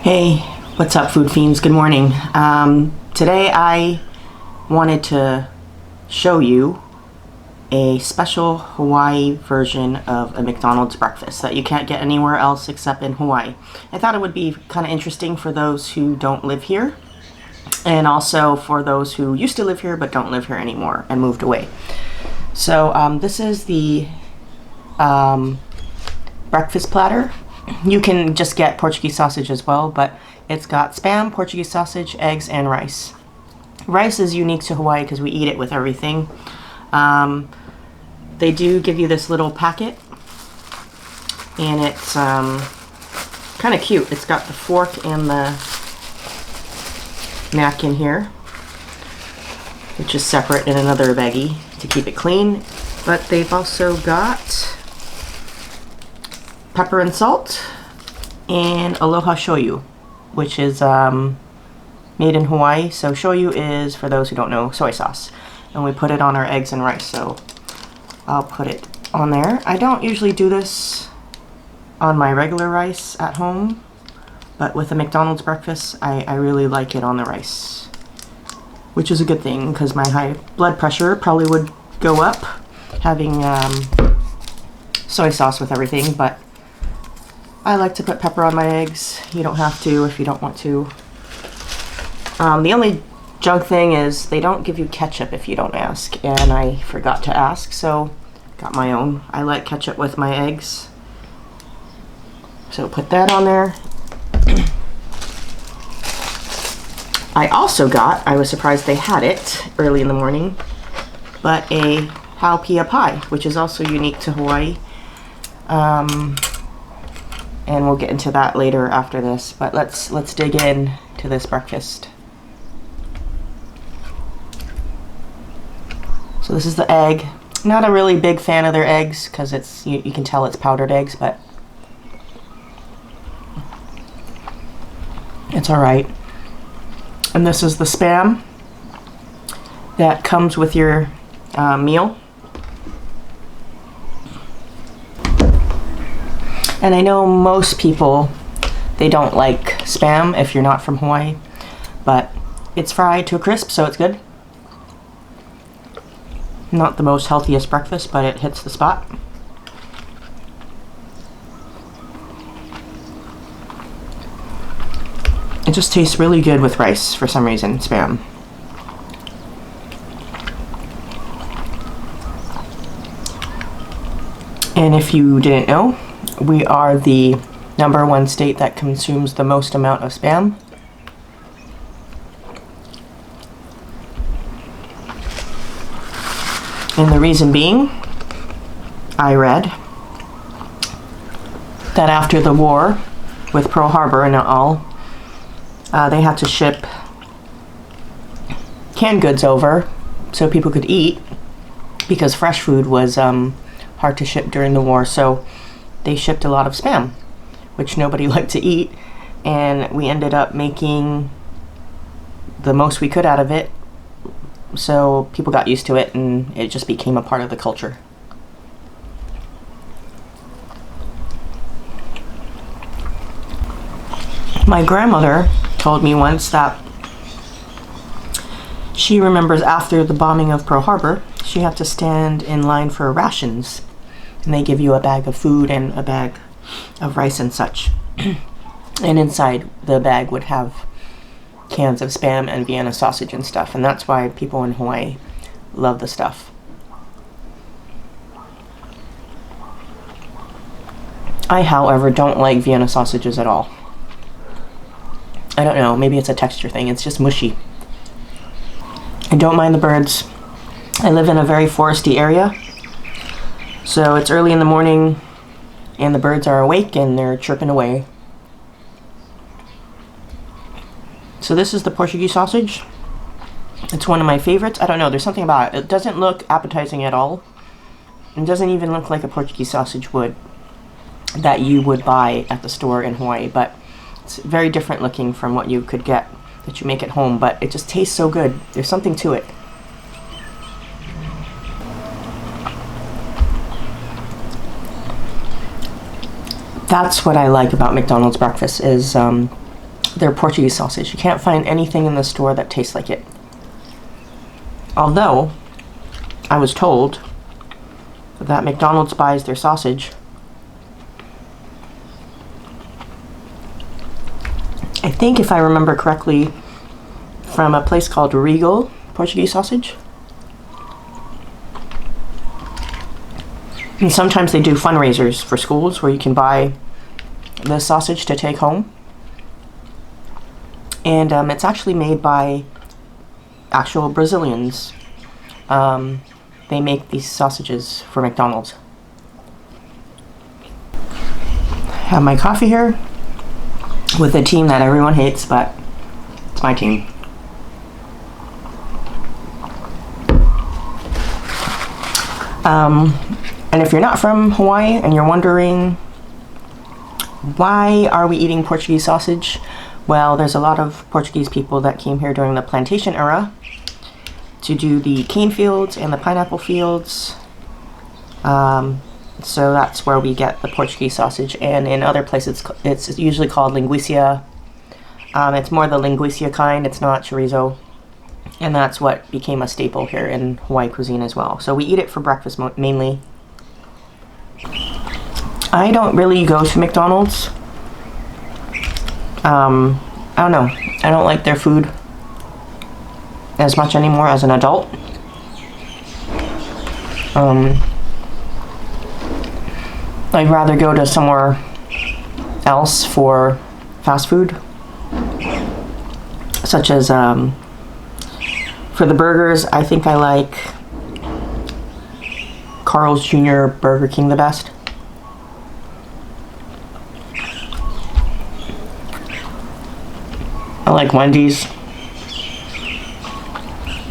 Hey, what's up, food fiends? Good morning. Today I wanted to show you a special Hawaii version of a McDonald's breakfast that you can't get anywhere else except in Hawaii. I thought it would be kind of interesting for those who don't live here, and also for those who used to live here but don't live here anymore and moved away. So this is the breakfast platter. You can just get Portuguese sausage as well, but it's got Spam, Portuguese sausage, eggs, and rice. Rice is unique to Hawaii because we eat it with everything. They do give you this little packet, and it's kind of cute. It's got the fork and the napkin here, which is separate in another baggie to keep it clean. But they've also got pepper and salt and aloha shoyu, which is made in Hawaii. So shoyu is, for those who don't know, soy sauce, and we put it on our eggs and rice. So I'll put it on there. I don't usually do this on my regular rice at home, but with a McDonald's breakfast I really like it on the rice, which is a good thing because my high blood pressure probably would go up having soy sauce with everything. But I like to put pepper on my eggs. You don't have to if you don't want to. The only junk thing is they don't give you ketchup if you don't ask, and I forgot to ask, so got my own. I like ketchup with my eggs, so put that on there. I also got, I was surprised they had it early in the morning, but a Haupia Pie, which is also unique to Hawaii. And we'll get into that later after this, but let's dig in to this breakfast. So this is the egg. Not a really big fan of their eggs because it's you can tell it's powdered eggs, but it's all right. And this is the Spam that comes with your meal. And I know most people, they don't like Spam if you're not from Hawaii, but it's fried to a crisp, so it's good. Not the most healthiest breakfast, but it hits the spot. It just tastes really good with rice for some reason, Spam. And if you didn't know, we are the #1 state that consumes the most amount of Spam. And the reason being, I read that after the war with Pearl Harbor and all, they had to ship canned goods over so people could eat, because fresh food was hard to ship during the war. So they shipped a lot of Spam, which nobody liked to eat, and we ended up making the most we could out of it, so people got used to it and it just became a part of the culture. My grandmother told me once that she remembers after the bombing of Pearl Harbor, she had to stand in line for rations. And they give you a bag of food and a bag of rice and such. And inside the bag would have cans of Spam and Vienna sausage and stuff. And that's why people in Hawaii love the stuff. I, however, don't like Vienna sausages at all. I don't know, maybe it's a texture thing. It's just mushy. I don't mind the birds. I live in a very foresty area. So it's early in the morning and the birds are awake and they're chirping away. So this is the Portuguese sausage. It's one of my favorites. I don't know, there's something about it. It doesn't look appetizing at all. It doesn't even look like a Portuguese sausage would, that you would buy at the store in Hawaii, but it's very different looking from what you could get that you make at home, but it just tastes so good. There's something to it. That's what I like about McDonald's breakfast is their Portuguese sausage. You can't find anything in the store that tastes like it. Although, I was told that McDonald's buys their sausage. I think, if I remember correctly, from a place called Regal Portuguese sausage. And sometimes they do fundraisers for schools where you can buy the sausage to take home. And it's actually made by actual Brazilians. They make these sausages for McDonald's. Have my coffee here with a team that everyone hates, but it's my team. And if you're not from Hawaii and you're wondering why are we eating Portuguese sausage, well, there's a lot of Portuguese people that came here during the plantation era to do the cane fields and the pineapple fields. So that's where we get the Portuguese sausage, and in other places it's usually called linguiça. It's more the linguiça kind, it's not chorizo. And that's what became a staple here in Hawaii cuisine as well. So we eat it for breakfast mainly. I don't really go to McDonald's. I don't know. I don't like their food as much anymore as an adult. I'd rather go to somewhere else for fast food, such as for the burgers, I think I like Carl's Jr. Burger King the best. I like Wendy's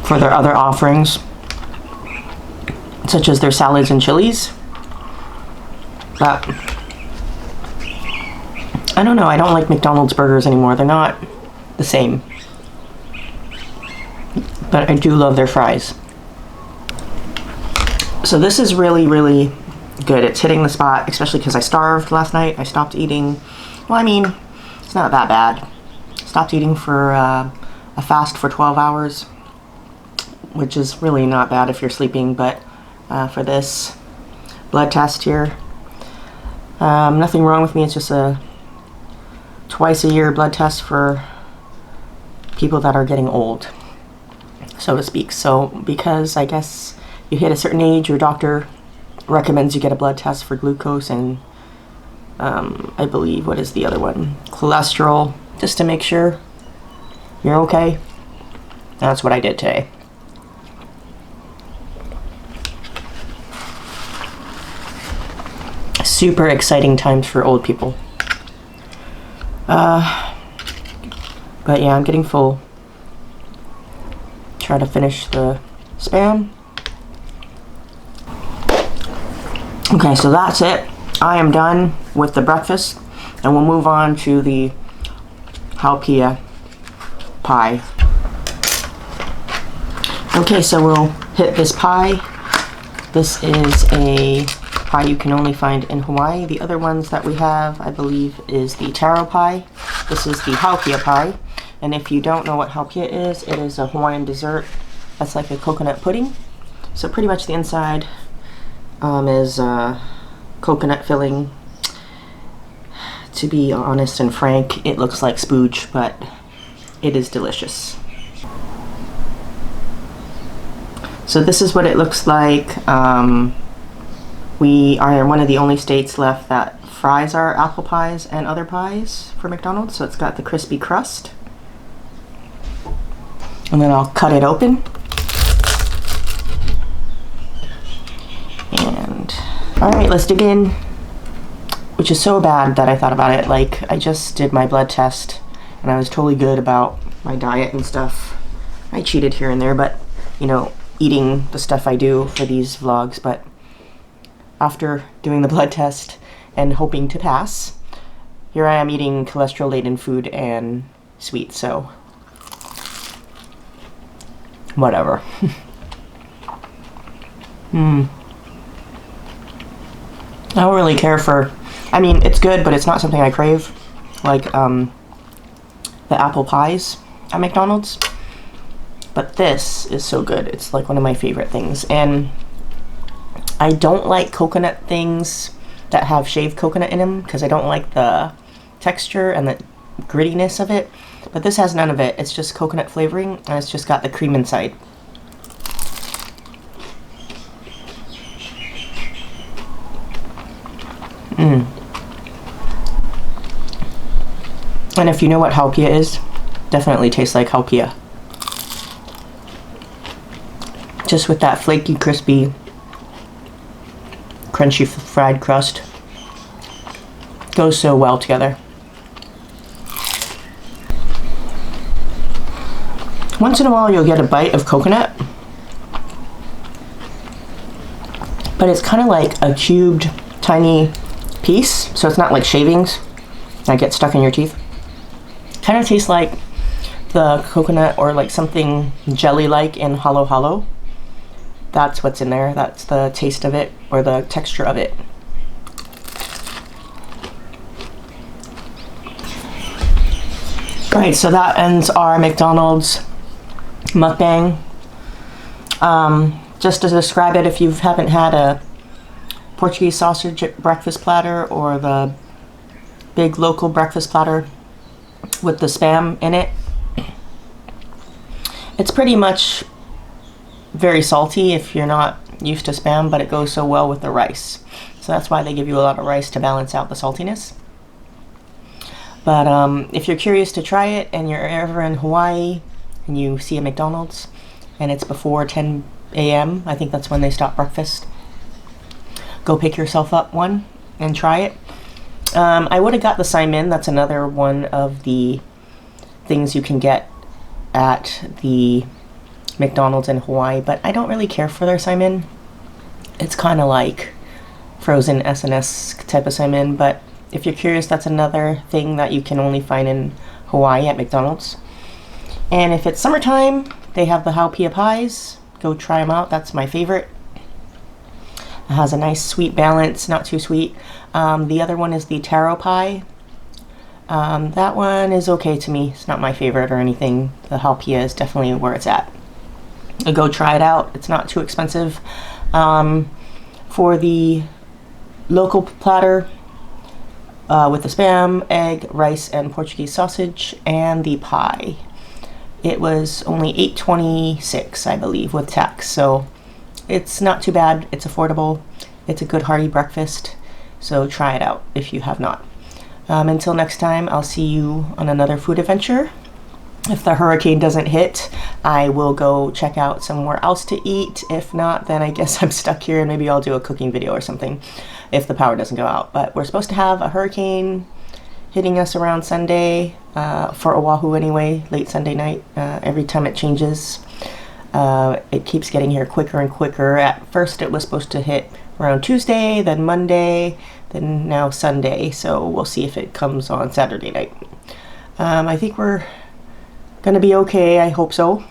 for their other offerings, such as their salads and chilies. But I don't know, I don't like McDonald's burgers anymore. They're not the same. But I do love their fries. So this is really, really good. It's hitting the spot, especially because I starved last night. I stopped eating. Well, I mean, it's not that bad. Stopped eating for a fast for 12 hours, which is really not bad if you're sleeping, but for this blood test here, nothing wrong with me. It's just a twice a year blood test for people that are getting old, so to speak. So because I guess you hit a certain age, your doctor recommends you get a blood test for glucose and I believe, what is the other one? Cholesterol, just to make sure you're okay. That's what I did today. Super exciting times for old people. But yeah, I'm getting full. Try to finish the Spam. Okay, so that's it. I am done with the breakfast, and we'll move on to the Haupia Pie. Okay, so we'll hit this pie. This is a pie you can only find in Hawaii. The other ones that we have, I believe, is the taro pie. This is the Haupia Pie. And if you don't know what Haupia is, it is a Hawaiian dessert that's like a coconut pudding. So pretty much the inside is coconut filling. To be honest and frank, it looks like spooge, but it is delicious. So this is what it looks like. We are one of the only states left that fries our apple pies and other pies for McDonald's. So it's got the crispy crust. And then I'll cut it open. And all right, let's dig in. Which is so bad that I thought about it. Like, I just did my blood test and I was totally good about my diet and stuff. I cheated here and there, but you know, eating the stuff I do for these vlogs. But after doing the blood test and hoping to pass, here I am eating cholesterol-laden food and sweets, so whatever. I don't really care for, I mean, it's good, but it's not something I crave. Like, the apple pies at McDonald's. But this is so good. It's like one of my favorite things. And I don't like coconut things that have shaved coconut in them because I don't like the texture and the grittiness of it. But this has none of it. It's just coconut flavoring, and it's just got the cream inside. And if you know what Haupia is, definitely tastes like Haupia. Just with that flaky, crispy, crunchy fried crust. Goes so well together. Once in a while you'll get a bite of coconut, but it's kind of like a cubed, tiny piece, so it's not like shavings that get stuck in your teeth. Kind of tastes like the coconut or like something jelly-like in Halo Halo. That's what's in there. That's the taste of it or the texture of it. Alright, so that ends our McDonald's mukbang. Just to describe it, if you haven't had a Portuguese sausage breakfast platter or the big local breakfast platter with the Spam in it, it's pretty much very salty if you're not used to Spam, but it goes so well with the rice. So that's why they give you a lot of rice to balance out the saltiness. But if you're curious to try it and you're ever in Hawaii and you see a McDonald's and it's before 10 a.m., I think that's when they stop breakfast, go pick yourself up one and try it. I would have got the Simon. That's another one of the things you can get at the McDonald's in Hawaii, but I don't really care for their Simon. It's kind of like frozen S&S type of Simon, but if you're curious, that's another thing that you can only find in Hawaii at McDonald's. And if it's summertime, they have the Haupia Pies. Go try them out. That's my favorite. It has a nice sweet balance, not too sweet. The other one is the taro pie. That one is okay to me. It's not my favorite or anything. The Haupia is definitely where it's at. Go try it out. It's not too expensive. For the local platter with the Spam, egg, rice, and Portuguese sausage, and the pie, it was only $8.26, I believe, with tax. So it's not too bad. It's affordable. It's a good hearty breakfast. So try it out if you have not. Until next time, I'll see you on another food adventure. If the hurricane doesn't hit, I will go check out somewhere else to eat. If not, then I guess I'm stuck here and maybe I'll do a cooking video or something if the power doesn't go out. But we're supposed to have a hurricane hitting us around Sunday, for Oahu anyway, late Sunday night. Every time it changes, it keeps getting here quicker and quicker. At first it was supposed to hit around Tuesday, then Monday, then now Sunday. So we'll see if it comes on Saturday night. I think we're gonna be okay, I hope so.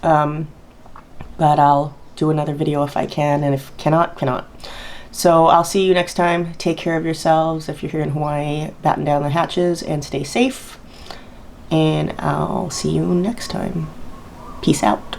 But I'll do another video if I can, and if cannot. So I'll see you next time. Take care of yourselves. If you're here in Hawaii, batten down the hatches and stay safe. And I'll see you next time. Peace out.